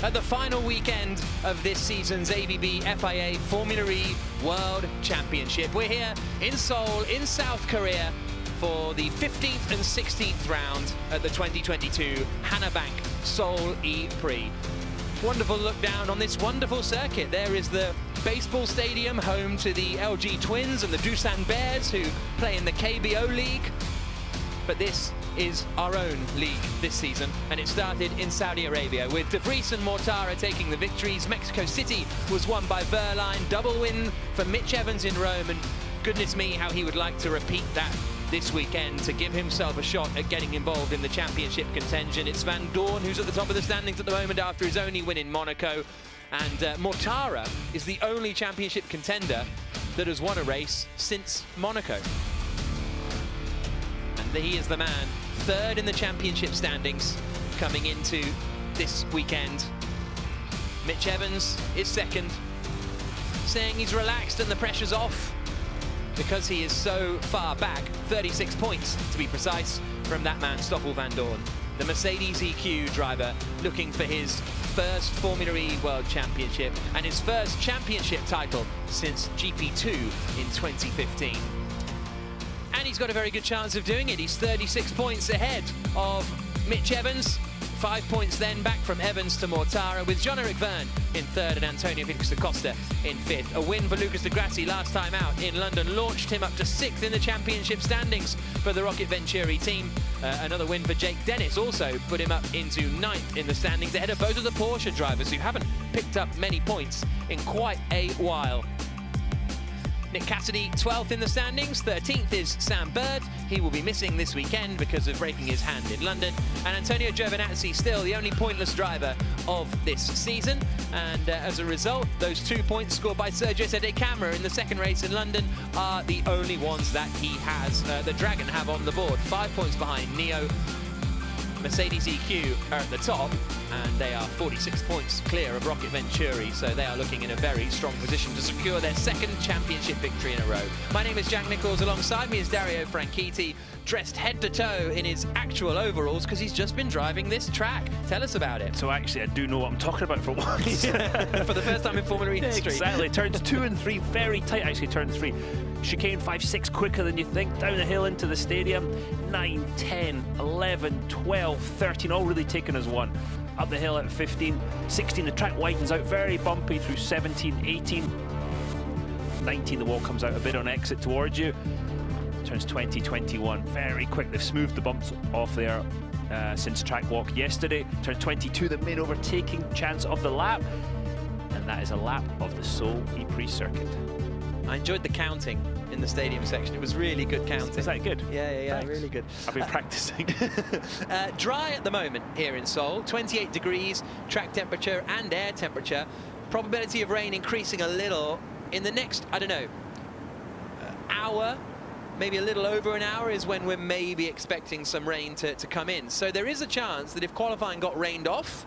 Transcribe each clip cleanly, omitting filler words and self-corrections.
at the final weekend of this season's ABB FIA Formula E World Championship. We're here in Seoul, in South Korea, for the 15th and 16th round at the 2022 Hana Bank Seoul E-Prix. Wonderful look down on this wonderful circuit. There is the baseball stadium, home to the LG Twins and the Doosan Bears, who play in the KBO League. But this is our own league this season, and it started in Saudi Arabia with debrief and Mortara taking the victories. Mexico City was won by Verline, double win for Mitch Evans in Rome, and goodness me, how he would like to repeat that this weekend to give himself a shot at getting involved in the championship contention. It's Van Dorn who's at the top of the standings at the moment after his only win in Monaco, and Mortara is the only championship contender that has won a race since Monaco. And he is the man, third in the championship standings coming into this weekend. Mitch Evans is second, saying he's relaxed and the pressure's off because he is so far back, 36 points to be precise, from that man Stoffel Van Dorn. The Mercedes EQ driver looking for his first Formula E World Championship and his first championship title since GP2 in 2015. And he's got a very good chance of doing it. He's 36 points ahead of Mitch Evans. 5 points then back from Evans to Mortara, with Jean-Eric Verne in third and Antonio Felix Acosta in fifth. A win for Lucas Di Grassi last time out in London launched him up to sixth in the championship standings for the Rocket Venturi team. Another win for Jake Dennis also put him up into ninth in the standings, ahead of both of the Porsche drivers who haven't picked up many points in quite a while. Nick Cassidy, 12th in the standings. 13th is Sam Bird. He will be missing this weekend because of breaking his hand in London. And Antonio Giovinazzi, still the only pointless driver of this season. And as a result, those 2 points scored by Sergio Sede Camera in the second race in London are the only ones that he has, the Dragon have on the board. 5 points behind Neo. Mercedes EQ are at the top, and they are 46 points clear of Rocket Venturi, so they are looking in a very strong position to secure their second championship victory in a row. My name is Jack Nichols. Alongside me is Dario Franchitti, dressed head to toe in his actual overalls because he's just been driving this track. Tell us about it. So actually, I do know what I'm talking about for once. For the first time in Formula E history. Exactly. Turns 2 and 3, very tight. Actually, turn 3. Chicane 5, 6 quicker than you think. Down the hill into the stadium. 9, 10, 11, 12, 13, all really taken as one. Up the hill at 15, 16, the track widens out, very bumpy through 17, 18, 19, the wall comes out a bit on exit towards you. Turns 20, 21, very quick. They've smoothed the bumps off there since track walk yesterday. Turns 22, the main overtaking chance of the lap. And that is a lap of the Seoul E-Prix circuit. I enjoyed the counting in the stadium section. It was really good counting. Is that good? Yeah, really good. I've been practicing. Dry at the moment here in Seoul, 28 degrees, track temperature and air temperature. Probability of rain increasing a little in the next, I don't know, hour, maybe a little over an hour is when we're maybe expecting some rain to come in. So there is a chance that if qualifying got rained off,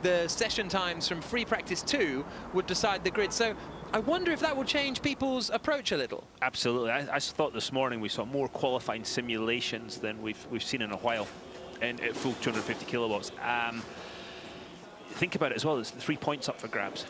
the session times from free practice 2 would decide the grid. So I wonder if that will change people's approach a little. Absolutely. I thought this morning we saw more qualifying simulations than we've seen in a while, and at full 250 kilowatts. Think about it as well. There's 3 points up for grabs.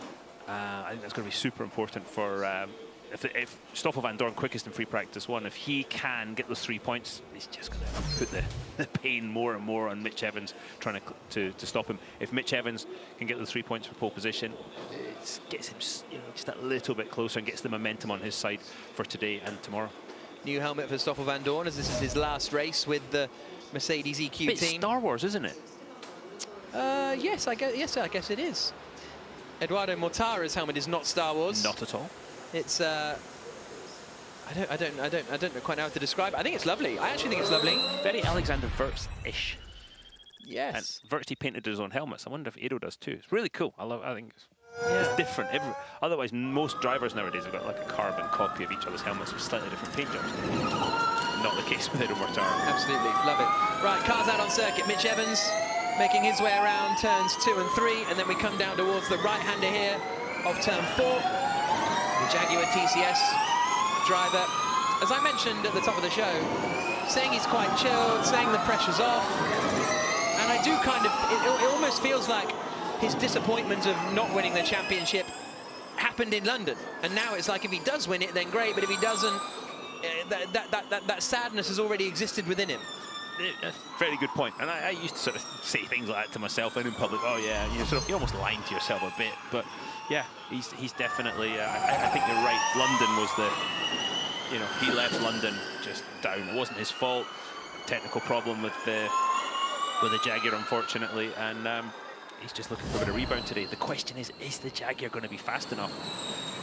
I think that's going to be super important for if Stoffel Van Dorn quickest in free practice 1. If he can get those 3 points, he's just going to put the pain more and more on Mitch Evans trying to stop him. If Mitch Evans can get the 3 points for pole position, it gets him just that little bit closer and gets the momentum on his side for today and tomorrow. New helmet for Stoffel Van Dorn, as this is his last race with the Mercedes EQ Bit team. Star Wars, isn't it? Yes, I guess it is. Eduardo Mortara's helmet is not Star Wars. Not at all. It's I don't quite know how to describe it. I think it's lovely. I actually think it's lovely. Very Alexander Wurz-ish. Yes. And Wurz painted his own helmets. I wonder if Aero does too. It's really cool. I think it's different. Otherwise, most drivers nowadays have got like a carbon copy of each other's helmets with slightly different paint jobs. Not the case with Edo Mortara. Absolutely, love it. Right, cars out on circuit. Mitch Evans making his way around turns 2 and 3, and then we come down towards the right-hander here of turn 4. The Jaguar TCS driver, as I mentioned at the top of the show, saying he's quite chilled, saying the pressure's off. And I do kind of, it almost feels like his disappointment of not winning the championship happened in London, and now it's like if he does win it, then great, but if he doesn't, that sadness has already existed within him. Very good point. And I used to sort of say things like that to myself and in public. Oh yeah, you're almost lying to yourself a bit. But yeah, he's definitely. I think you're right. London was he left London just down. It wasn't his fault. Technical problem with the Jaguar, unfortunately, and he's just looking for a bit of rebound today. The question is the Jaguar going to be fast enough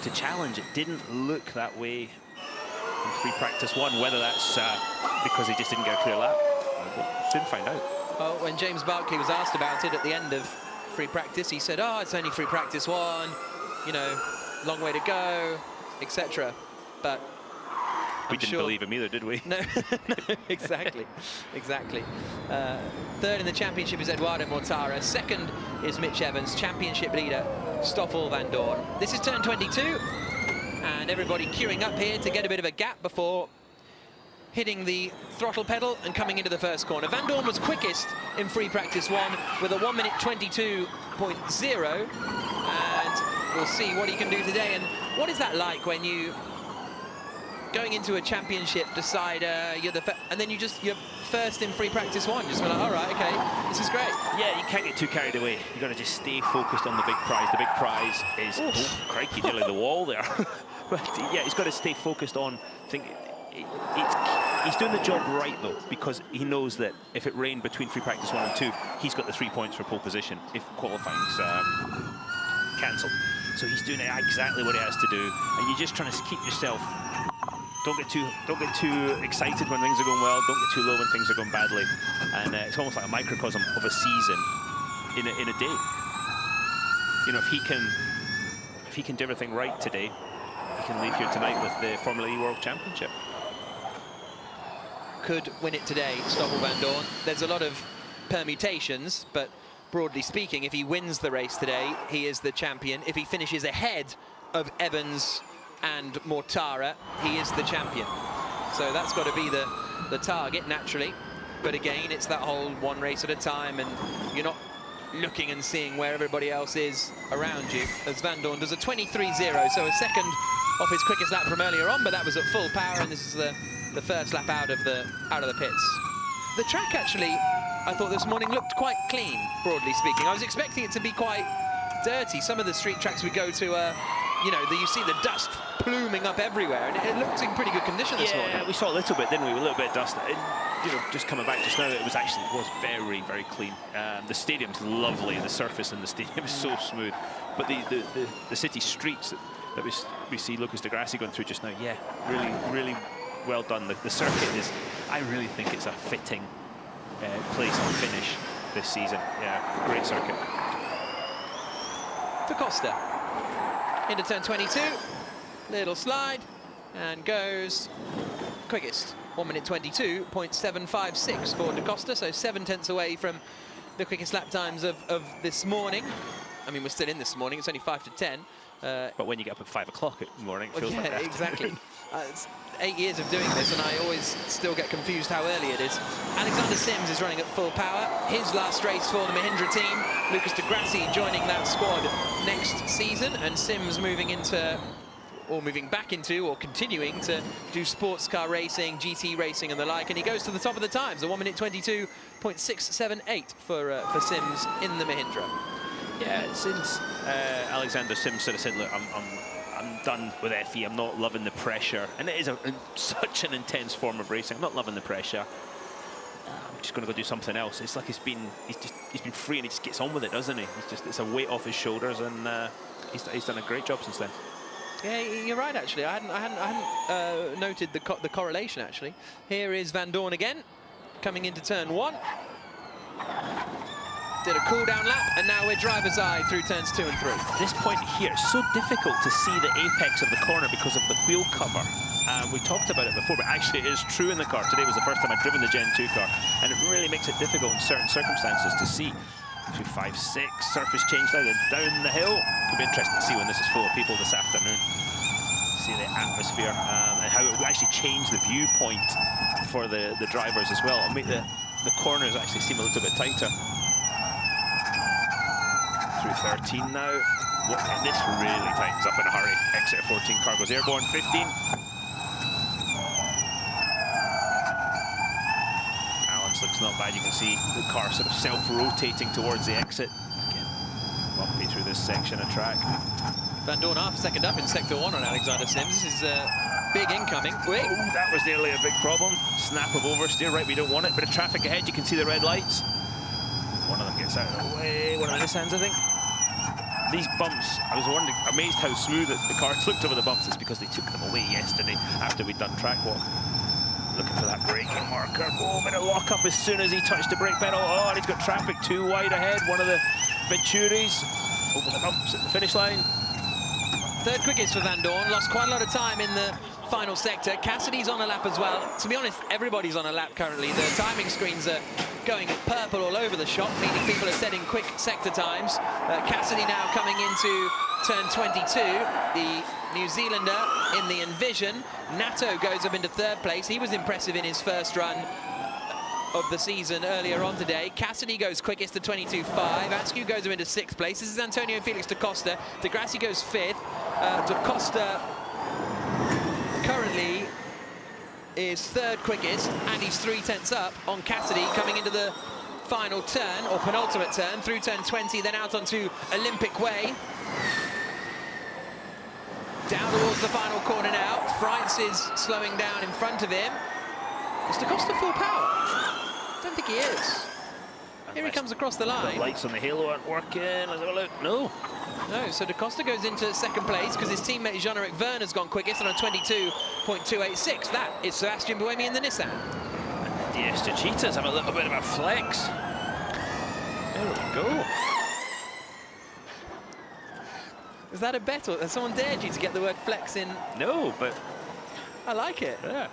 to challenge? It didn't look that way in free practice 1. Whether that's because he just didn't get a clear lap, we'll soon find out. Well, when James Barkley was asked about it at the end of free practice, he said, "Oh, it's only free practice 1. Long way to go, etc." But we didn't believe him either, did we? No, exactly. Third in the championship is Eduardo Mortara. Second is Mitch Evans, championship leader Stoffel Van Dorn. This is turn 22, and everybody queuing up here to get a bit of a gap before hitting the throttle pedal and coming into the first corner. Van Dorn was quickest in free practice 1 with a 1 minute 22.0, and we'll see what he can do today. And what is that like when you, going into a championship, decide you're and then you're first in free practice 1, just be like, all right, okay, this is great. Yeah, you can't get too carried away. You got to just stay focused on the big prize. The big prize is, oh, crikey, nearly the wall there. But yeah, he's got to stay focused on. He's doing the job right though, because he knows that if it rained between free practice 1 and 2, he's got the 3 points for pole position if qualifying's cancelled. So he's doing exactly what he has to do, and you're just trying to keep yourself. Don't get too excited when things are going well. Don't get too low when things are going badly. And it's almost like a microcosm of a season in a day. If he can do everything right today, he can leave here tonight with the Formula E World Championship. Could win it today, Stoffel Van Dorn. There's a lot of permutations, but broadly speaking, if he wins the race today, he is the champion. If he finishes ahead of Evans and Mortara, he is the champion. So that's got to be the target, naturally. But again, it's that whole one race at a time, and you're not looking and seeing where everybody else is around you, as Van Dorn does a 23.0, so a second off his quickest lap from earlier on, but that was at full power, and this is the first lap out of the pits. The track, actually, I thought this morning looked quite clean, broadly speaking. I was expecting it to be quite dirty. Some of the street tracks we go to are, you see the dust pluming up everywhere, and it looked in pretty good condition this morning. Yeah, we saw a little bit, didn't we? A little bit of dust. Just coming back just now, it was very, very clean. The stadium's lovely. The surface in the stadium is so smooth. But the city streets that we see Lucas de Grassi going through just now, yeah, really well done. The circuit is, I really think it's a fitting place to finish this season. Yeah, great circuit. Da Costa into turn 22, little slide, and goes quickest. 1 minute 22.756 for Da Costa, so 7 tenths away from the quickest lap times of this morning. I mean, we're still in this morning, it's only 5 to 10. But when you get up at 5 o'clock in the morning, it feels like that. Exactly. It's 8 years of doing this, and I always still get confused how early it is. Alexander Sims is running at full power. His last race for the Mahindra team. Lucas de Grassi joining that squad next season, and Sims moving back into, or continuing to do sports car racing, GT racing and the like, and he goes to the top of the times, a 1 minute 22.678 for Sims in the Mahindra. Yeah, since Alexander Sims sort of said, look, I'm done with FE, I'm not loving the pressure, and it is such an intense form of racing. I'm not loving the pressure. I'm just going to go do something else. It's like he's been free, and he just gets on with it, doesn't he? It's a weight off his shoulders, and he's done a great job since then. Yeah, you're right, actually. I hadn't noted the correlation, actually. Here is Van Dorn again, coming into turn 1. Did a cool-down lap, and now we're driver's eye through turns 2 and 3. This point here, it's so difficult to see the apex of the corner because of the wheel cover. We talked about it before, but actually it is true in the car. Today was the first time I'd driven the Gen 2 car, and it really makes it difficult in certain circumstances to see. 256, surface change now, then down the hill. It'll be interesting to see when this is full of people this afternoon. See the atmosphere and how it will actually change the viewpoint for the drivers as well. It'll make the corners actually seem a little bit tighter. Through 2:13 now. And this really tightens up in a hurry. Exit of 14, car goes airborne. 15. Allen's looks not bad. You can see the car sort of self-rotating towards the exit. Again, bumpy through this section of track. Van Dorn half second up in sector 1 on Alexander Sims. This is big incoming. Wait. Oh, that was nearly a big problem. Snap of oversteer, right, we don't want it. Bit of traffic ahead, you can see the red lights. One of them gets out of the way, one of the Nissans, I think. These bumps, I was wondering, amazed how smooth the cars looked over the bumps. It's because they took them away yesterday after we'd done track walk. Looking for that braking marker. Oh, bit of lock up as soon as he touched the brake pedal. Oh, and he's got traffic too wide ahead. One of the Venturis over the bumps at the finish line. Third quickest for Van Dorn, lost quite a lot of time in the final sector. Cassidy's on a lap as well. To be honest, everybody's on a lap currently. The timing screens are going purple all over the shop, meaning people are setting quick sector times. Cassidy now coming into turn 22. The New Zealander in the Envision. Nato goes up into third place. He was impressive in his first run of the season earlier on today. Cassidy goes quickest to 22.5. Askew goes into sixth place. This is Antonio Felix da Costa. De Grassi goes fifth. Da Costa currently is third quickest, and he's 3/10 up on Cassidy coming into the final turn, or penultimate turn, through turn 20, then out onto Olympic Way. Down towards the final corner now. Freitz is slowing down in front of him. Is Da Costa full power? I don't think he is. Here he comes across the line. The lights on the halo aren't working. Let's have a look. No. No, so Da Costa goes into second place because his teammate Jean-Eric Verne has gone quickest on a 22.286. That is Sebastian Buemi in the Nissan. The Estachitas have a little bit of a flex. There we go. Is that a bet, or has someone dared you to get the word flex in? No, but I like it. yeah,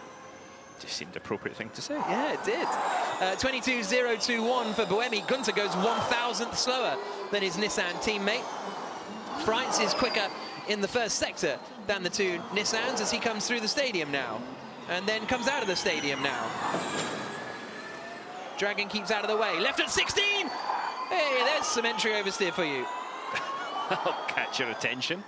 just seemed the appropriate thing to say. Yeah, it did. 22.021 for Buemi. Gunter goes 1,000th slower than his Nissan teammate. Freitz is quicker in the first sector than the two Nissans as he comes through the stadium now, and then comes out of the stadium now. Dragon keeps out of the way. Left at 16! Hey, there's some entry oversteer for you. I'll catch your attention.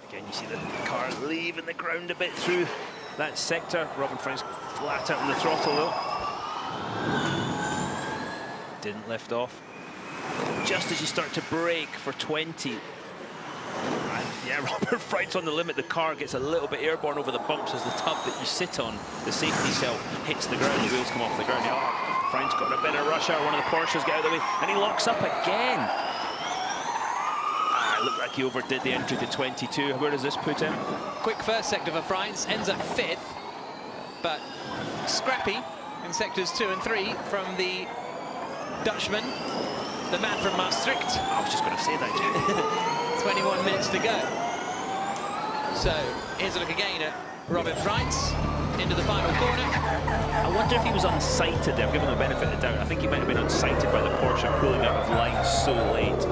Again, you see the car leaving the ground a bit through that sector. Robin Franks flat out on the throttle though. Didn't lift off. Just as you start to brake for 20. And yeah, Robert Franks on the limit. The car gets a little bit airborne over the bumps as the tub that you sit on, the safety cell, hits the ground. The wheels come off the ground. Oh, Franks got a bit of rush hour. One of the Porsches get out of the way, and he locks up again. Looked like he overdid the entry to 22. Where does this put him? Quick first sector for Freitz, ends up fifth, but scrappy in sectors 2 and 3 from the Dutchman, the man from Maastricht. I was just going to say that, Jim. 21 minutes to go. So here's a look again at Robin Freitz into the final corner. I wonder if he was unsighted there. I've given him the benefit of the doubt. I think he might have been unsighted by the Porsche pulling out of line so late.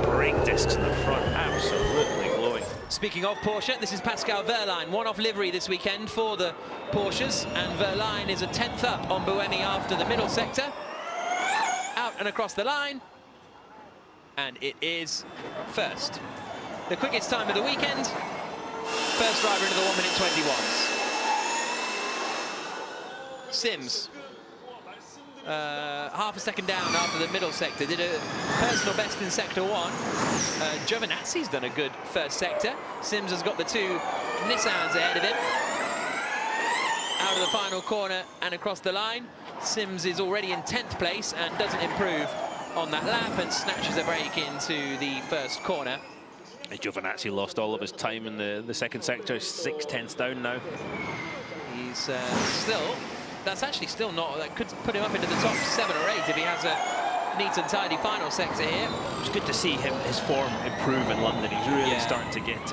Brake discs in the front, absolutely glowing. Speaking of Porsche, this is Pascal Wehrlein, one-off livery this weekend for the Porsches, and Wehrlein is a 10th up on Buemi after the middle sector. Out and across the line, and it is first. The quickest time of the weekend, first driver into the 1:21. Sims. Half a second down after the middle sector, did a personal best in sector 1. Giovinazzi's done a good first sector. Sims has got the two Nissans ahead of him. Out of the final corner and across the line. Sims is already in 10th place and doesn't improve on that lap and snatches a break into the first corner. Giovinazzi lost all of his time in the second sector, 6/10 down now. He's still... That's actually still not, that could put him up into the top 7 or 8 if he has a neat and tidy final sector here. It's good to see his form improve in London. He's really starting to get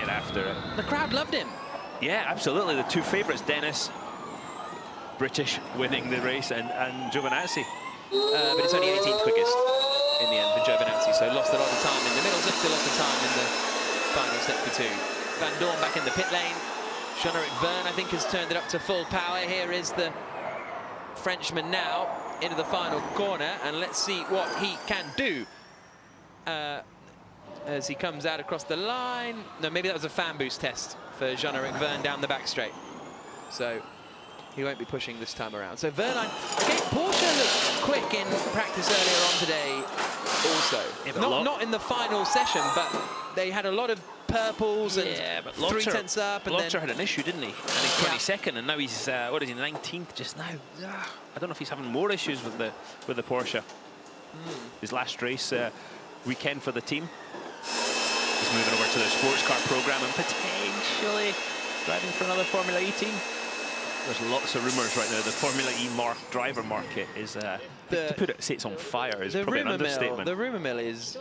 after it. The crowd loved him. Yeah, absolutely. The two favourites, Dennis, British, winning the race, and Giovinazzi. But it's only 18th quickest in the end for Giovinazzi, so lost a lot of time in the middle sector, lost of time in the final sector 2. Van Dorn back in the pit lane. Jean-Eric Verne, I think, has turned it up to full power. Here is the Frenchman now. into the final corner, and let's see what he can do as he comes out across the line. No, maybe that was a fan boost test for Jean-Eric Verne down the back straight. So he won't be pushing this time around. So Verline, again, Porsche looked quick in practice earlier on today also. Yeah, not in the final session, but they had a lot of purples and 3 tenths up. And Lotzer had an issue, didn't he? And he's 22nd, and now he's, what is he, 19th just now? I don't know if he's having more issues with the Porsche. His last race weekend for the team. He's moving over to the sports car program and potentially driving for another Formula E team. There's lots of rumours right now. The Formula E driver market is, to say it's on fire is probably an understatement. The rumour mill is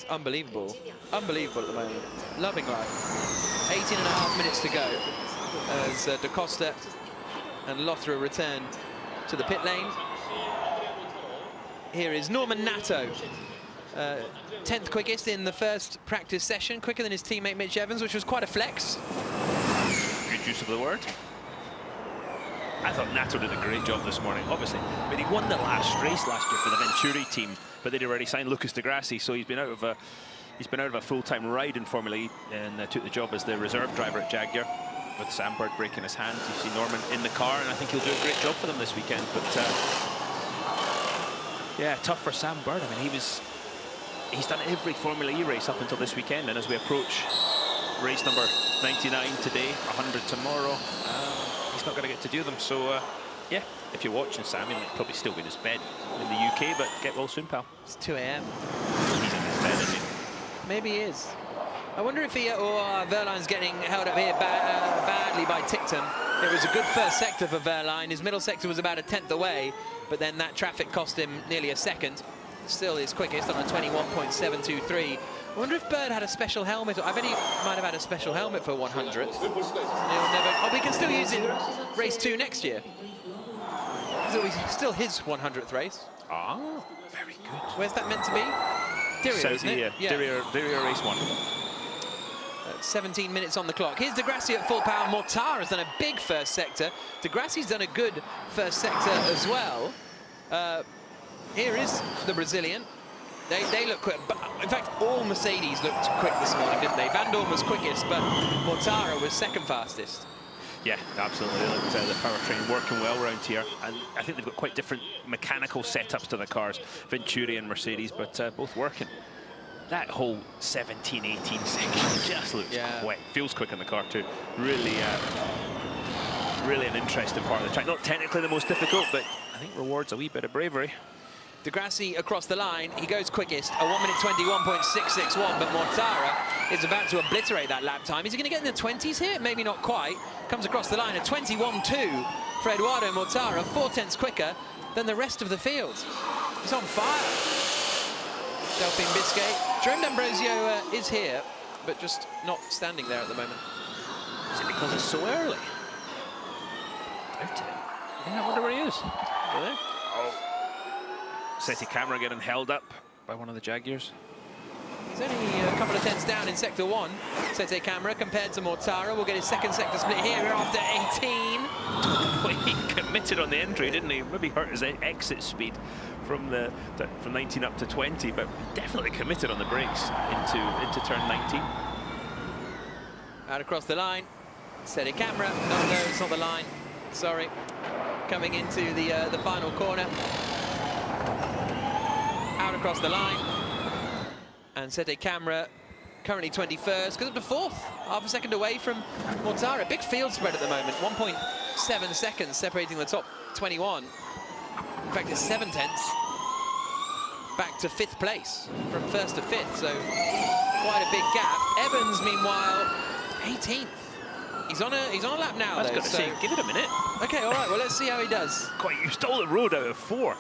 unbelievable. Unbelievable at the moment. Loving life. 18.5 minutes to go as Da Costa and Lothra return to the pit lane. Here is Norman Nato. 10th quickest in the first practice session, quicker than his teammate Mitch Evans, which was quite a flex. Good use of the word. I thought Nato did a great job this morning, obviously. But he won the last race last year for the Venturi team, but they'd already signed Lucas Di Grassi, so he's been out of a full-time ride in Formula E and took the job as the reserve driver at Jaguar with Sam Bird breaking his hand. You see Norman in the car, and I think he'll do a great job for them this weekend. But yeah, tough for Sam Bird. I mean, he's done every Formula E race up until this weekend, and as we approach race number 99 today, 100 tomorrow, he's not going to get to do them. So yeah, if you're watching Sam, he might probably still be in his bed in the UK, but get well soon, pal. It's 2 a.m. He's in his bed, isn't he? Maybe he is. I wonder if Verline's getting held up here badly by Ticktum. It was a good first sector for Verline. His middle sector was about a 10th away, but then that traffic cost him nearly a second. Still his quickest on a 21.723. I wonder if Bird had a special helmet. I bet he might have had a special helmet for 100th. Oh, we can still use it in race 2 next year. It's still his 100th race. Ah, very good. Where's that meant to be? Dirrier, isn't it? Yeah. Dirrier race 1. 17 minutes on the clock. Here's Di Grassi at full power. Mortara has done a big first sector. Di Grassi's done a good first sector as well. Here is the Brazilian. They look quick. But in fact, all Mercedes looked quick this morning, didn't they? Van Dorn was quickest, but Mortara was second fastest. Yeah, absolutely. They looked the powertrain working well around here. And I think they've got quite different mechanical setups to the cars, Venturi and Mercedes, but both working. That whole 17, 18 section just looks quick. Feels quick in the car too. Really, really an interesting part of the track. Not technically the most difficult, but I think rewards a wee bit of bravery. Di Grassi across the line, he goes quickest, a 1 minute 21.661, but Mortara is about to obliterate that lap time. Is he going to get in the 20s here? Maybe not quite. Comes across the line at 21.2 for Eduardo Mortara, 4 tenths quicker than the rest of the field. He's on fire. Delphine Biscay. Jerome D'Ambrosio is here, but just not standing there at the moment. Is it because it's so early? Doubt it. Yeah, I wonder where he is. Really? Oh. Seti Camera getting held up by one of the Jaguars. He's only a couple of tenths down in Sector 1. Seti Camera compared to Mortara. We'll get his second sector split here after 18. Well, he committed on the entry, didn't he? Maybe hurt his exit speed from 19 up to 20, but definitely committed on the brakes into turn 19. Out across the line. Seti Camera. No, it's not the line. Sorry. Coming into the final corner. Out across the line, and Seti Camera currently 21st, goes up to 4th, half a second away from Mortara. Big field spread at the moment, 1.7 seconds separating the top 21. In fact, it's 7 tenths back to 5th place from 1st to 5th, so quite a big gap. Evans, meanwhile, 18th. He's on a lap now. I was going to say, give it a minute. Okay, all right. Well, let's see how he does. Quite, you stole the road out of 4.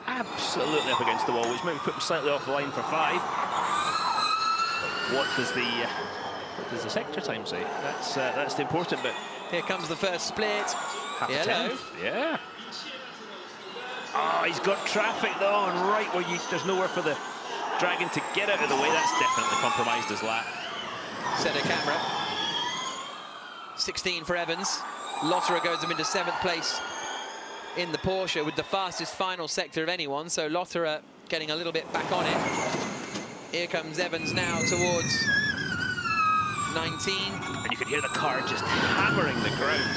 Absolutely up against the wall, which maybe put him slightly off the line for 5. What does the sector time say? That's the important bit. Here comes the first split. Half a tenth. Yeah. Oh, he's got traffic though, and right where there's nowhere for the Dragon to get out of the way. That's definitely compromised his lap. Set a camera. 16 for Evans. Lotterer goes him into 7th place. in the Porsche with the fastest final sector of anyone, so Lotterer getting a little bit back on it. Here comes Evans now towards 19. And you could hear the car just hammering the ground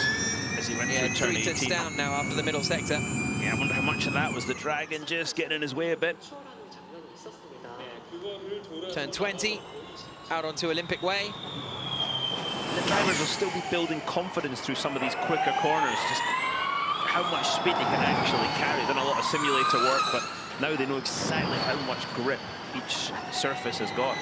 as he went through turn 3 18. tenths down now after the middle sector. Yeah, I wonder how much of that was the Dragon just getting in his way a bit. Turn 20, out onto Olympic Way. The drivers will still be building confidence through some of these quicker corners, just how much speed they can actually carry. Done a lot of simulator work, but now they know exactly how much grip each surface has got.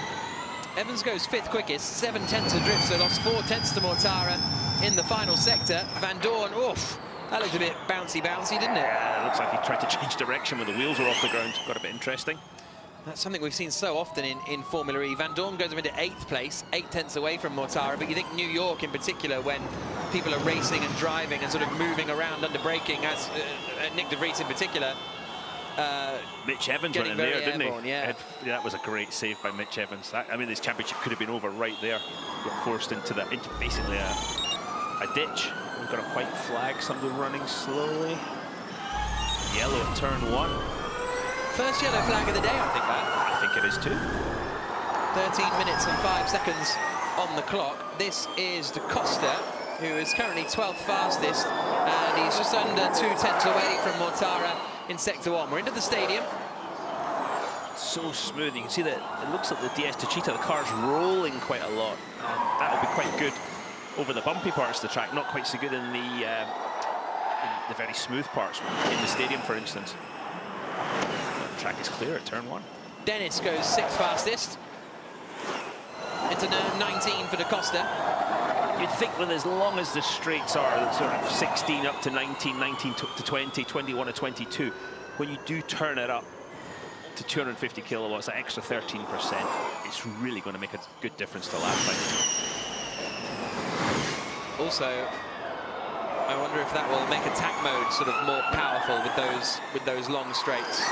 Evans goes 5th quickest, 7 tenths adrift, so lost 4 tenths to Mortara in the final sector. Van Dorn, oof, that looked a bit bouncy, didn't it? Yeah, it looks like he tried to change direction when the wheels were off the ground. Got a bit interesting. That's something we've seen so often in Formula E. Van Dorn goes up into 8th place, 8 tenths away from Mortara, but you think New York in particular, when people are racing and driving and sort of moving around under braking, as Nick de Vries in particular. Mitch Evans went in there, didn't he? Yeah. That was a great save by Mitch Evans. I mean, this championship could have been over right there. Got forced into basically a ditch. We've got a white flag, somebody running slowly. Yellow at turn 1. First yellow flag of the day, I think that. I think it is too. 13 minutes and 5 seconds on the clock. This is De Costa, who is currently 12th fastest, and he's just under 2 tenths away from Mortara in Sector 1. We're into the stadium. So smooth. You can see that it looks like the DS Techeetah, the car's rolling quite a lot. And that'll be quite good over the bumpy parts of the track, not quite so good in the very smooth parts in the stadium, for instance. The track is clear at turn 1. Dennis goes 6th fastest. Into 19 for De Costa. You'd think with as long as the straights are, sort of 16 up to 19, 19 to 20, 21 to 22, when you do turn it up to 250 kilowatts, that extra 13%, it's really going to make a good difference to lap time. Also, I wonder if that will make attack mode sort of more powerful with those long straights.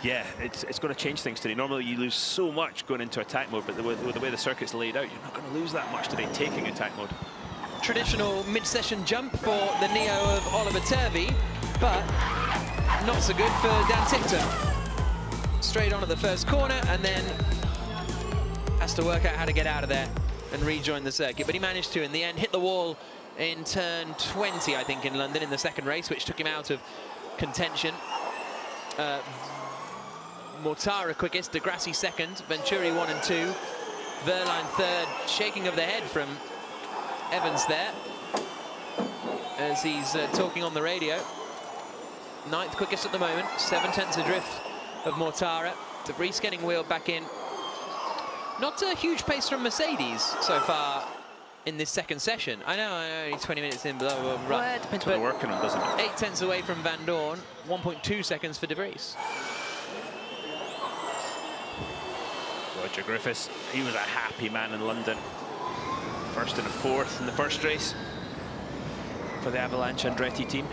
Yeah, it's going to change things today. Normally you lose so much going into attack mode, but with the way the circuit's laid out, you're not going to lose that much today taking attack mode. Traditional mid-session jump for the Neo of Oliver Turvey, but not so good for Dan Tickton. Straight on at the first corner and then has to work out how to get out of there and rejoin the circuit. But he managed to, in the end, hit the wall in turn 20, I think, in London in the second race, which took him out of contention. Mortara quickest, De Grassi second, Venturi 1 and 2, Verline third. Shaking of the head from Evans there as he's talking on the radio. 9th quickest at the moment, 7 tenths adrift of Mortara. De Vries getting wheeled back in. Not a huge pace from Mercedes so far in this second session. I know, only 20 minutes in, blah, blah, blah. Well, it depends what they're working on, doesn't it? 8 tenths away from Van Dorn, 1.2 seconds for De Vries. Roger Griffiths, he was a happy man in London. First and a 4th in the first race for the Avalanche Andretti team.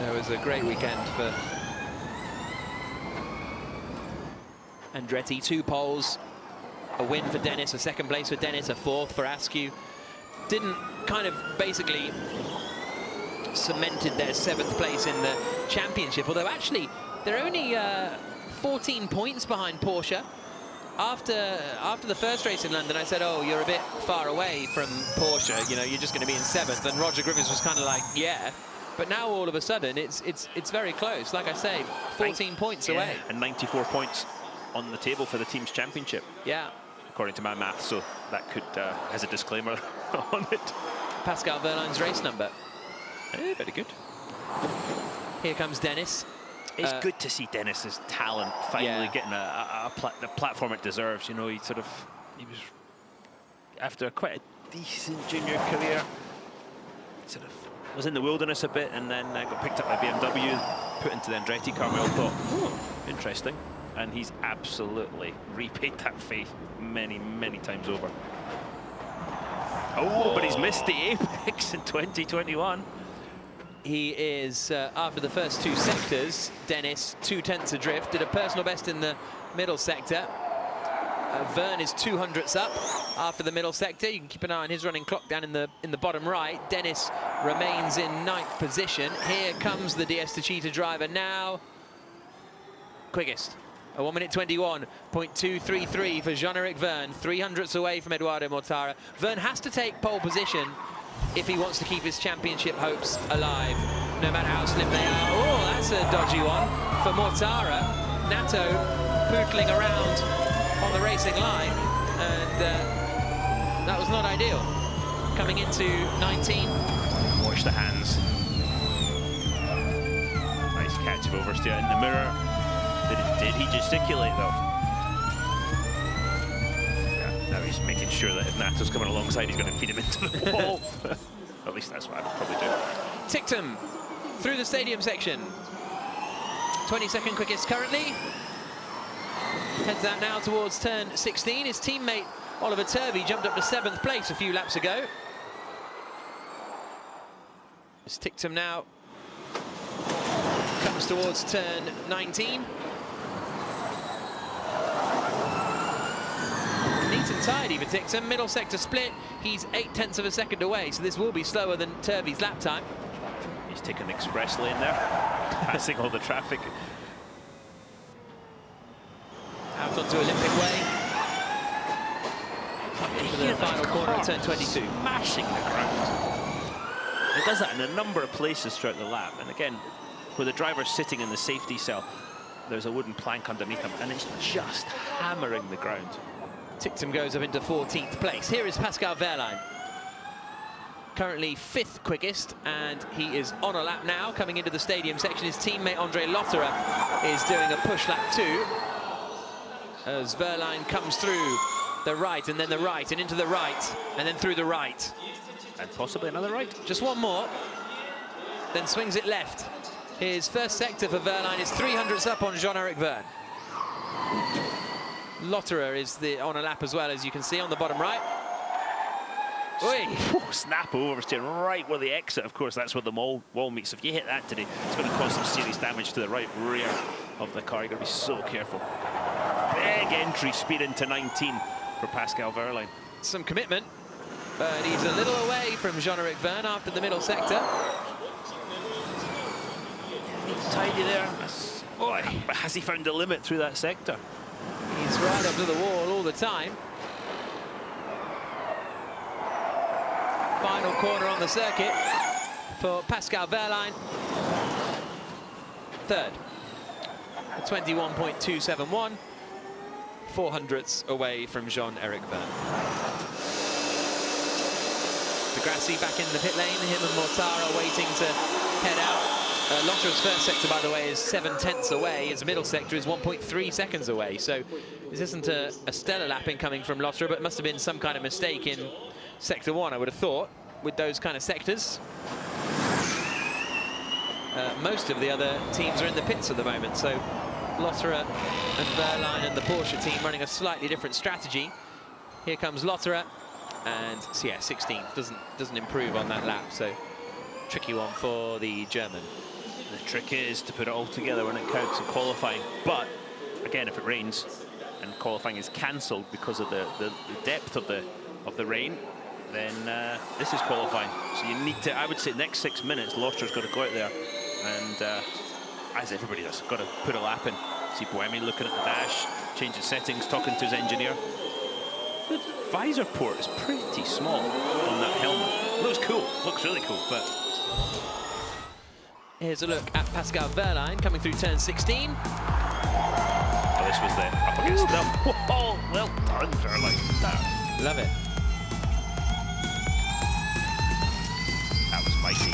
That was a great weekend for Andretti. 2 poles, a win for Dennis, a 2nd place for Dennis, a 4th for Askew. Didn't kind of basically cemented their 7th place in the championship, although actually they're only 14 points behind Porsche. After the first race in London, I said, oh, you're a bit far away from Porsche, you know, you're just going to be in 7th. And Roger Griffiths was kind of like, yeah. But now all of a sudden, it's very close. Like I say, 14 points away. And 94 points on the table for the team's championship. Yeah. According to my math, so that could, has a disclaimer on it. Pascal Verline's race number. Very good. Here comes Dennis. It's good to see Dennis's talent finally getting the platform it deserves. You know, he was after quite a decent junior career, sort of was in the wilderness a bit, and then got picked up by BMW, put into the Andretti car. We all thought, oh, interesting, and he's absolutely repaid that faith many, many times over. Oh, but he's missed the apex in 2021. He is, after the first 2 sectors, Dennis, 2 tenths adrift, did a personal best in the middle sector. Verne is 200ths up after the middle sector. You can keep an eye on his running clock down in the bottom right. Dennis remains in 9th position. Here comes the DS Techeetah driver now. Quickest. A 1 minute 21.233 for Jean-Eric Verne, 300ths away from Eduardo Mortara. Verne has to take pole position if he wants to keep his championship hopes alive, no matter how slim they are. Oh, that's a dodgy one for Mortara. Nato pootling around on the racing line, and that was not ideal. Coming into 19. Watch the hands. Nice catch of Oversteer in the mirror. Did he gesticulate though? Yeah, now he's making sure that if Nato's coming alongside, he's going to feed him into the wall. At least that's what I would probably do. Ticktum through the stadium section. 22nd quickest currently. Heads out now towards turn 16. His teammate Oliver Turvey jumped up to 7th place a few laps ago. It's Ticktum now. Comes towards turn 19. Neat and tidy for Ticktum. Middle sector split. He's 0.8 of a second away, so this will be slower than Turvey's lap time. He's taken the express lane there, passing all the traffic. Out onto Olympic Way. Into the final corner of turn 22. Smashing the ground. It does that in a number of places throughout the lap. And again, where the driver's sitting in the safety cell, there's a wooden plank underneath him, and it's just hammering the ground. Ticktum goes up into 14th place. Here is Pascal Wehrlein. Currently 5th quickest, and he is on a lap now, coming into the stadium section. His teammate Andre Lotterer is doing a push lap too, as Wehrlein comes through the right, and then the right, and into the right, and then through the right. And possibly another right. Just one more, then swings it left. His first sector for Wehrlein is 300ths up on Jean-Eric Verne. Lotterer is on a lap as well, as you can see on the bottom right. Oi. Snap over, staying right where the exit, of course, that's where the wall meets. If you hit that today, it's going to cause some serious damage to the right rear of the car. You've got to be so careful. Big entry speed into 19 for Pascal Wehrlein. Some commitment, but he's a little away from Jean-Eric Verne after the middle sector. Tidy there. Boy, but has he found the limit through that sector? He's right up to the wall all the time. Final corner on the circuit for Pascal Wehrlein. 3rd. 21.271. 400ths away from Jean-Eric Verne. Degrassi back in the pit lane. Him and Mortara waiting to head out. Lotterer's first sector, by the way, is 7/10 away. His middle sector is 1.3 seconds away. So this isn't a stellar lapping coming from Lotterer, but it must have been some kind of mistake in sector 1, I would have thought, with those kind of sectors. Most of the other teams are in the pits at the moment, so Lotterer and Wehrlein and the Porsche team running a slightly different strategy. Here comes Lotterer, and so yeah, 16th doesn't improve on that lap, so tricky one for the German. The trick is to put it all together when it counts in qualifying, but again, if it rains and qualifying is cancelled because of the depth of the rain, then this is qualifying. So you need to, I would say, next 6 minutes, Lotterer's got to go out there and, as everybody does, got to put a lap in. See Buemi looking at the dash, changing settings, talking to his engineer. The visor port is pretty small on that helmet. Looks cool, looks really cool, but... Here's a look at Pascal Wehrlein coming through turn 16. Oh, this was the up against them. Oh, well done, Wehrlein. Love it. That was mighty.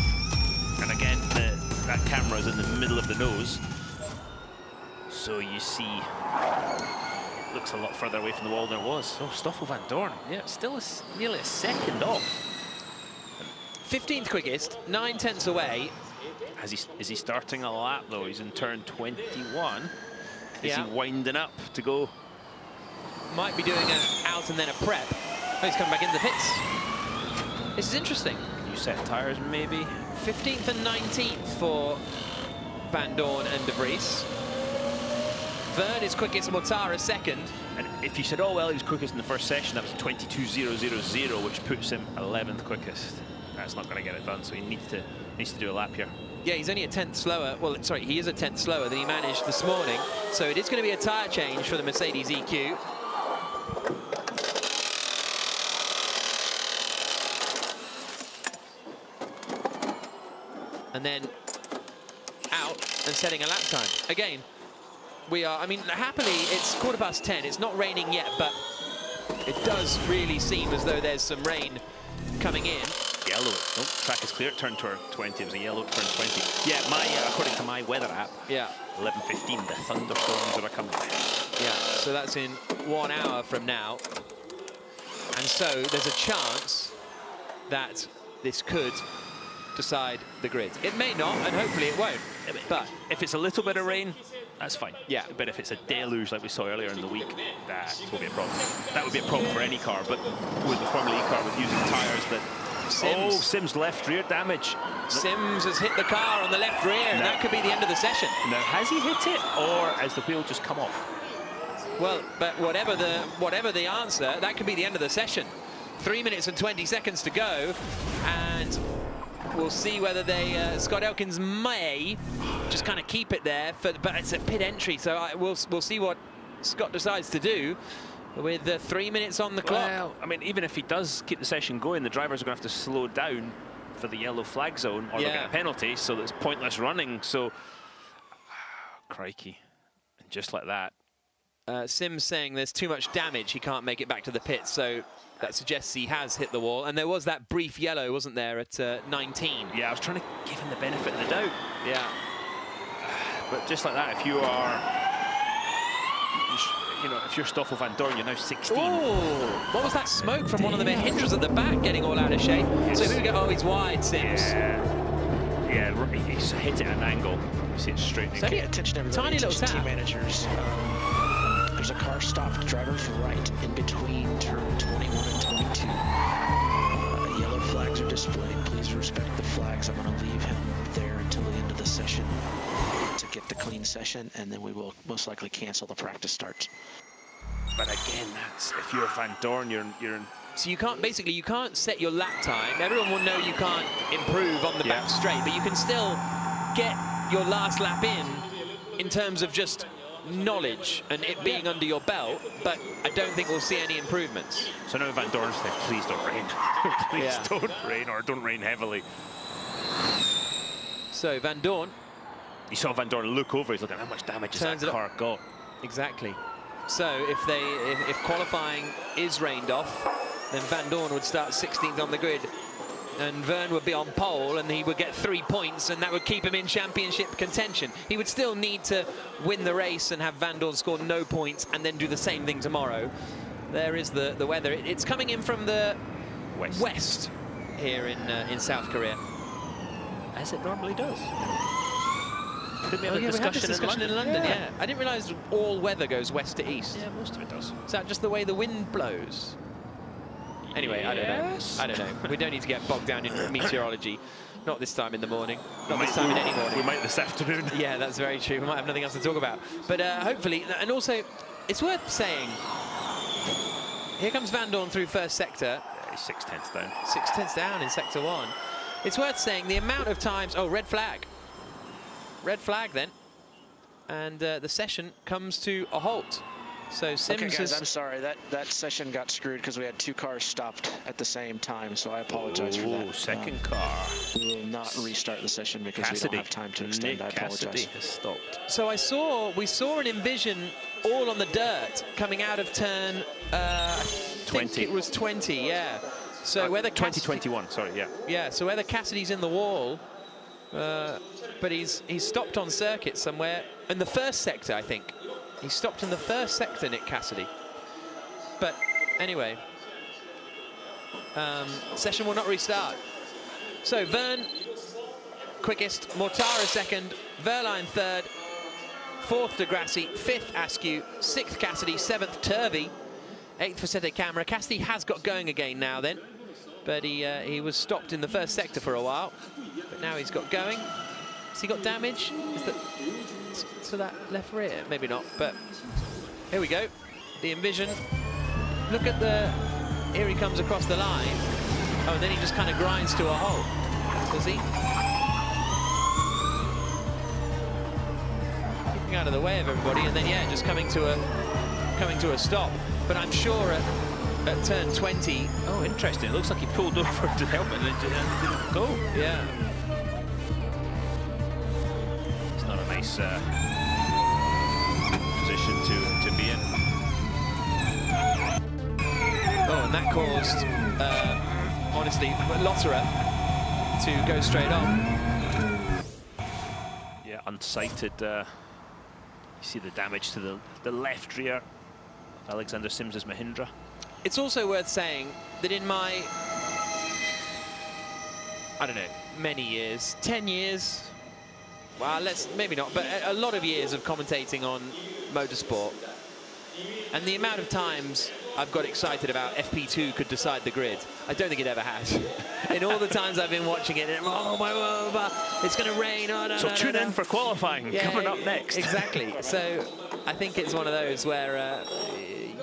And again, that camera's in the middle of the nose. So you see, it looks a lot further away from the wall than it was. Oh, Stoffel van Dorn, yeah, still nearly a second off. 15th quickest, 9/10 away. Is he starting a lap though? He's in turn 21. Is yeah. he winding up to go? Might be doing an out and then a prep. Oh, he's coming back into the pits. This is interesting. New set of tires maybe. 15th and 19th for Van Dorn and De Vries. Verne is quickest, Mortara second. And if you said, oh, well, he was quickest in the first session, that was 22.000, which puts him 11th quickest. That's not going to get it done, so he needs to do a lap here. Yeah, he's only a 10th slower. Well, sorry, he is a 10th slower than he managed this morning. So it is going to be a tyre change for the Mercedes EQ. And then out and setting a lap time. Again, we are, I mean, happily, it's 10:15. It's not raining yet, but it does really seem as though there's some rain coming in. Yellow. Nope, track is clear. Turn 20. It was a yellow turn 20. Yeah, according to my weather app, yeah, 11:15, the thunderstorms are coming. Yeah, so that's in 1 hour from now. And so there's a chance that this could decide the grid. It may not, and hopefully it won't. But if it's a little bit of rain, that's fine. Yeah. But if it's a deluge like we saw earlier in the week, that will be a problem. That would be a problem for any car, but with the Formula E car, with using tyres that... Sims. Oh, Sims left rear damage. Sims has hit the car on the left rear, and that could be the end of the session. Now, has he hit it, or has the wheel just come off? Well, but whatever the answer, that could be the end of the session. 3 minutes and 20 seconds to go, and we'll see whether they Scott Elkins may just kind of keep it there, but it's a pit entry, so we'll see what Scott decides to do with 3 minutes on the clock. Well, I mean, even if he does keep the session going, the drivers are going to have to slow down for the yellow flag zone, or they'll get a penalty, so it's pointless running. So, crikey, and just like that. Sims saying there's too much damage, he can't make it back to the pit, so that suggests he has hit the wall. And there was that brief yellow, wasn't there, at 19? Yeah, I was trying to give him the benefit of the doubt. Yeah. But just like that, if you are... You know, if you're Stoffel Van Dorn, you're now 16. Oh, what was that smoke from one of the Mahindras at the back getting all out of shape? So here we go. Oh, he's wide, Sims. Yeah, he's hit it at an angle. You see it straight. So attention, everybody. Tiny little attention, tap. Team managers. There's a car stopped, driver's right, in between turn 21 and 22. Yellow flags are displayed. Please respect the flags. I'm going to leave him there until the end of the session to get the clean session, and then we will most likely cancel the practice starts. But again, that's if you're Van Dorn, you're in. So you can't set your lap time. Everyone will know you can't improve on the back straight, but you can still get your last lap in terms of just knowledge and it being under your belt, but I don't think we'll see any improvements. So now Van Dorn's saying, please don't rain. Please don't rain, or don't rain heavily. So Van Dorn. You saw Van Dorn look over, he's looking, how much damage has that car got? Exactly. So if qualifying is rained off, then Van Dorn would start 16th on the grid, and Vern would be on pole, and he would get 3 points, and that would keep him in championship contention. He would still need to win the race and have Van Dorn score no points, and then do the same thing tomorrow. There is the weather. It's coming in from the west here in South Korea, as it normally does. Could we have a discussion in London? Yeah. I didn't realise all weather goes west to east. Yeah, most of it does. Is that just the way the wind blows? Anyway, yes. I don't know. We don't need to get bogged down in meteorology. Not this time in the morning. Not this time in any morning. We might this afternoon. Yeah, that's very true. We might have nothing else to talk about. But hopefully, and also, it's worth saying, here comes Van Dorn through first sector. Yeah, he's 6/10 down. 6/10 down in sector 1. It's worth saying the amount of times... Oh, red flag. Red flag then. And the session comes to a halt. So Sims okay, guys, I'm sorry. That session got screwed because we had 2 cars stopped at the same time, so I apologize for that. Second car. We will not restart the session because we don't have time to extend. I apologize. Has stopped. So we saw an Envision all on the dirt coming out of turn 20. It was 20, yeah. So whether 2021, sorry, yeah. Yeah, so whether Cassidy's in the wall, but he's stopped on circuit somewhere in the first sector, I think. He stopped in the first sector, Nick Cassidy. But anyway, session will not restart. So Vern, quickest, Mortara second, Verline third, 4th Degrassi, 5th Askew, 6th Cassidy, 7th Turvey, 8th Facete Camera. Cassidy has got going again now then, but he was stopped in the first sector for a while, but now he's got going. Has he got damage? Is that to that left rear? Maybe not, but here we go. the Envision. Look at the, here he comes across the line. Oh, and then he just kind of grinds to a halt, does he? Keeping out of the way of everybody, and then yeah, just coming to a stop. But I'm sure at turn 20. Oh, interesting. It looks like he pulled over to help it and it didn't go. Yeah. It's not a nice position to be in. Oh, and that caused, honestly, Lotterer to go straight on. Yeah, unsighted. You see the damage to the left rear of Alexander Sims's Mahindra. It's also worth saying that in my, I don't know, many years, 10 years, well, maybe not, but a lot of years of commentating on motorsport, and the amount of times I've got excited about FP2 could decide the grid, I don't think it ever has. In all the times I've been watching it, oh my God, it's going to rain. Oh, no, so no, tune no, in for qualifying, yeah, coming up next. Exactly. So I think it's one of those where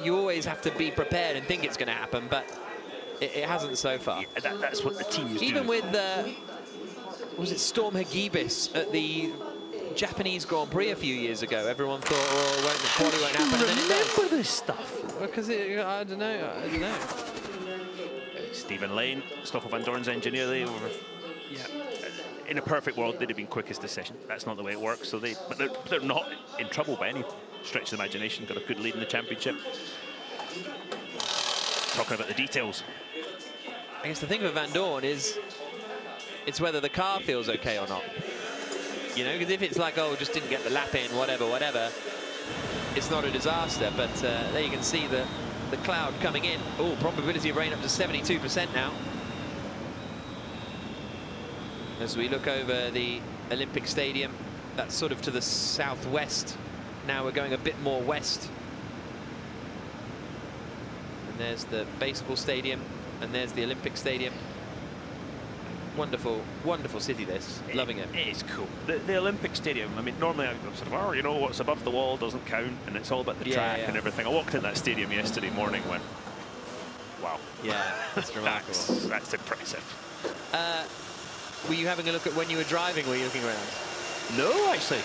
you always have to be prepared and think it's going to happen, but it hasn't so far. Yeah, that's what the teams do. Even with, was it Storm Hagibis at the Japanese Grand Prix a few years ago? Everyone thought, oh, the quali won't happen. And then it does. Remember this stuff? Because I don't know. Stephen Lane, Stoffel Van Dorn's engineer, they were, yeah, in a perfect world, they'd have been quickest this session. That's not the way it works. So but they're not in trouble by any stretch of the imagination. Got a good lead in the championship. Talking about the details. I guess the thing with Van Dorn is it's whether the car feels okay or not. You know, because if it's like, oh, just didn't get the lap in, whatever, it's not a disaster. But there you can see the cloud coming in. Oh, probability of rain up to 72% now. As we look over the Olympic Stadium, that's sort of to the southwest. Now we're going a bit more west. And there's the baseball stadium, and there's the Olympic Stadium. Wonderful, wonderful city this. Loving it. It is cool. The Olympic Stadium, I mean, normally I'm sort of, oh, you know, what's above the wall doesn't count, and it's all about the track and everything. I walked in that stadium yesterday morning when, wow. Yeah, that's remarkable. That's impressive. Were you having a look at when you were driving? Were you looking around? No, actually.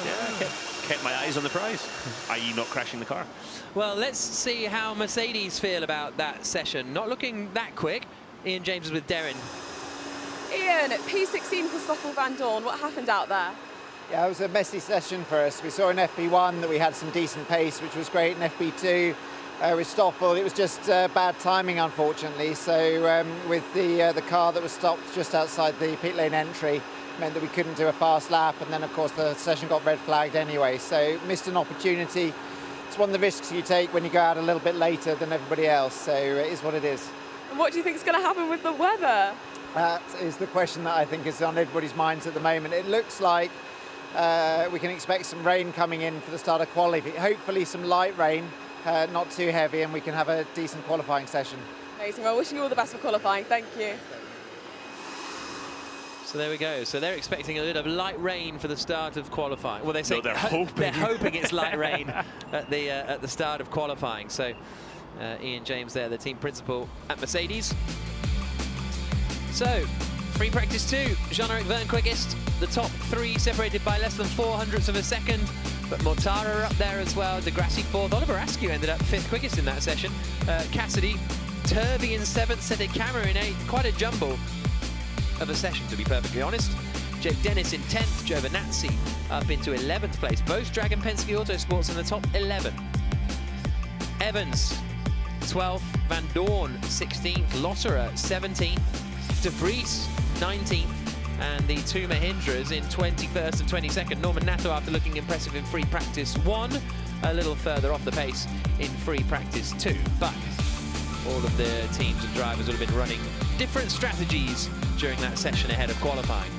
Yeah, kept my eyes on the prize, i.e. not crashing the car. Well, let's see how Mercedes feel about that session. Not looking that quick. Ian James is with Darren. Ian, P16 for Stoffel Van Dorn. What happened out there? Yeah, it was a messy session for us. We saw in FP1 that we had some decent pace, which was great. In FP2 with Stoffel, it was just bad timing, unfortunately. So with the car that was stopped just outside the pit lane entry, meant that we couldn't do a fast lap, and then of course the session got red flagged anyway. So missed an opportunity. It's one of the risks you take when you go out a little bit later than everybody else. So it is what it is. And what do you think is going to happen with the weather? That is the question that I think is on everybody's minds at the moment. It looks like we can expect some rain coming in for the start of qualifying. Hopefully some light rain, not too heavy, and we can have a decent qualifying session. Amazing. Well, wishing you all the best for qualifying. Thank you. So there we go. So they're expecting a bit of light rain for the start of qualifying. Well, they say they're hoping it's light rain at the start of qualifying. So Ian James there, the team principal at Mercedes. So, free practice 2, Jean-Eric Verne quickest. The top 3 separated by less than 400ths of a second. But Mortara up there as well. Degrassi 4th. Oliver Askew ended up 5th quickest in that session. Cassidy, Turvey in 7th, Sete Camera in 8th. Quite a jumble of a session, to be perfectly honest. Jake Dennis in 10th. Giovinazzi up into 11th place. Both Dragon Penske Autosports in the top 11. Evans, 12th. Van Dorn, 16th. Lotterer, 17th. De Vries, 19th, and the two Mahindras in 21st and 22nd. Norman Nato, after looking impressive in free practice 1, a little further off the pace in free practice 2. But all of the teams and drivers will have been running different strategies during that session ahead of qualifying.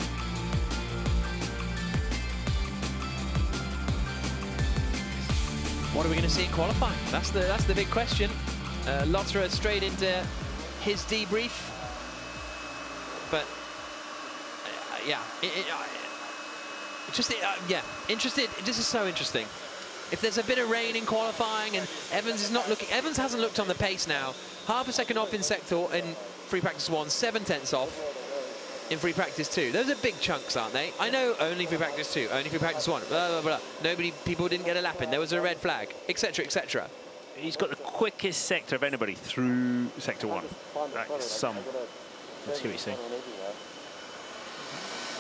What are we going to see in qualifying? That's the big question. Lotterer straight into his debrief. But yeah, interested. This is so interesting. if there's a bit of rain in qualifying and Evans is not looking, Evans hasn't looked on the pace now. Half a second off in sector, in free practice 1, 7/10 off in free practice 2. Those are big chunks, aren't they? I know only free practice 2, only free practice 1, blah, blah, blah. People didn't get a lap in, there was a red flag, etc., etc. He's got the quickest sector of anybody through sector 1. That's some. Let's see what he's saying.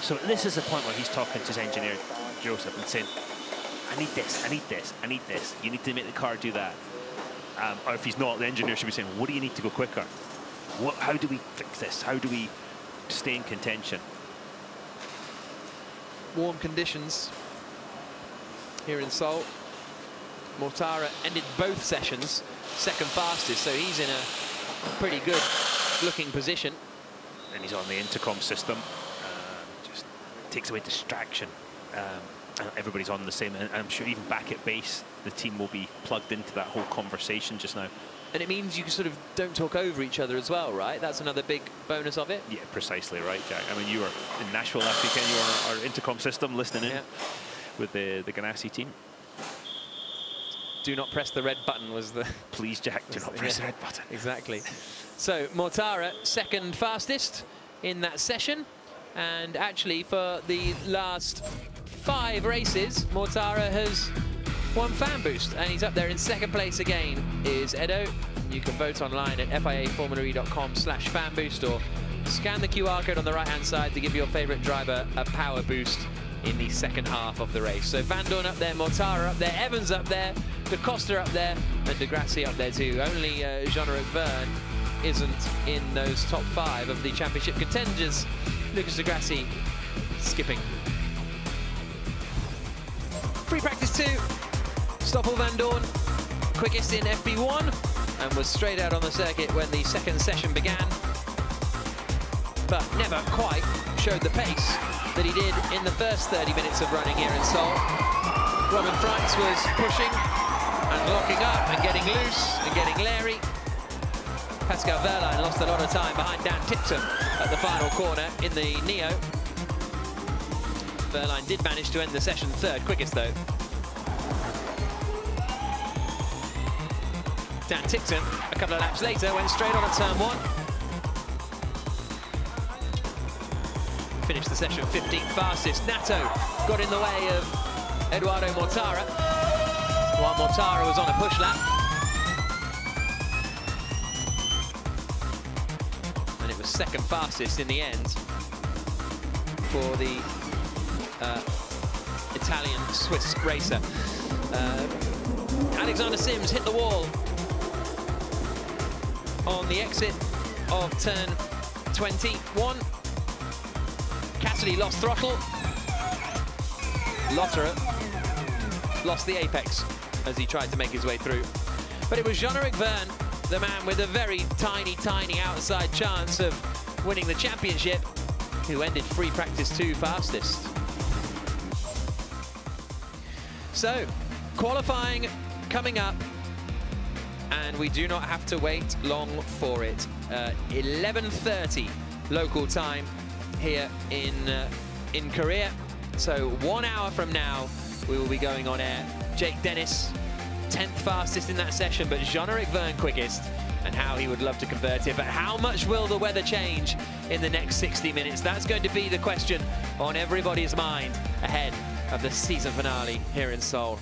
So this is the point where he's talking to his engineer, Joseph, and saying, I need this, I need this, I need this. You need to make the car do that. Or if he's not, the engineer should be saying, what do you need to go quicker? How do we fix this? How do we stay in contention? Warm conditions here in Seoul. Mortara ended both sessions second fastest, so he's in a pretty good looking position. And he's on the intercom system. Just takes away distraction. And everybody's on the same, and I'm sure even back at base, the team will be plugged into that whole conversation just now. And it means you sort of don't talk over each other as well, right? That's another big bonus of it. Yeah, precisely right, Jack. I mean, you were in Nashville last weekend, you were on our intercom system listening in with the Ganassi team. Do not press the red button was the... Please, Jack, do not press the red button. Exactly. So, Mortara, second fastest in that session. And actually, for the last 5 races, Mortara has won Fan Boost, and he's up there in second place again is Edo. You can vote online at fiaformula.com/fanboost or scan the QR code on the right-hand side to give your favourite driver a power boost in the second half of the race. So Van Dorn up there, Mortara up there, Evans up there, De Costa up there, and De Grassi up there too. Only Jean-Eric Verne isn't in those top 5 of the championship contenders. Lucas De Grassi skipping. Free practice 2, Stoffel Van Dorn, quickest in FP1, and was straight out on the circuit when the second session began, but never quite showed the pace that he did in the first 30 minutes of running here in Seoul. Robin Freitz was pushing and locking up and getting loose and getting leery. Pascal Wehrlein lost a lot of time behind Dan Tipton at the final corner in the Neo. Wehrlein did manage to end the session third quickest though. Dan Tipton, a couple of laps later, went straight on at turn 1. Finished the session 15th fastest. Nato got in the way of Eduardo Mortara, while Mortara was on a push lap. And it was second fastest in the end for the Italian-Swiss racer. Alexander Sims hit the wall on the exit of turn 21. Cassidy lost throttle. Lotterer lost the apex as he tried to make his way through. But it was Jean-Eric Verne, the man with a very tiny, tiny outside chance of winning the championship, who ended free practice 2 fastest. So, qualifying coming up, and we do not have to wait long for it. 11:30 local time here in Korea. So 1 hour from now, we will be going on air. Jake Dennis, 10th fastest in that session, but Jean-Eric Verne quickest, and how he would love to convert it. But how much will the weather change in the next 60 minutes? That's going to be the question on everybody's mind ahead of the season finale here in Seoul.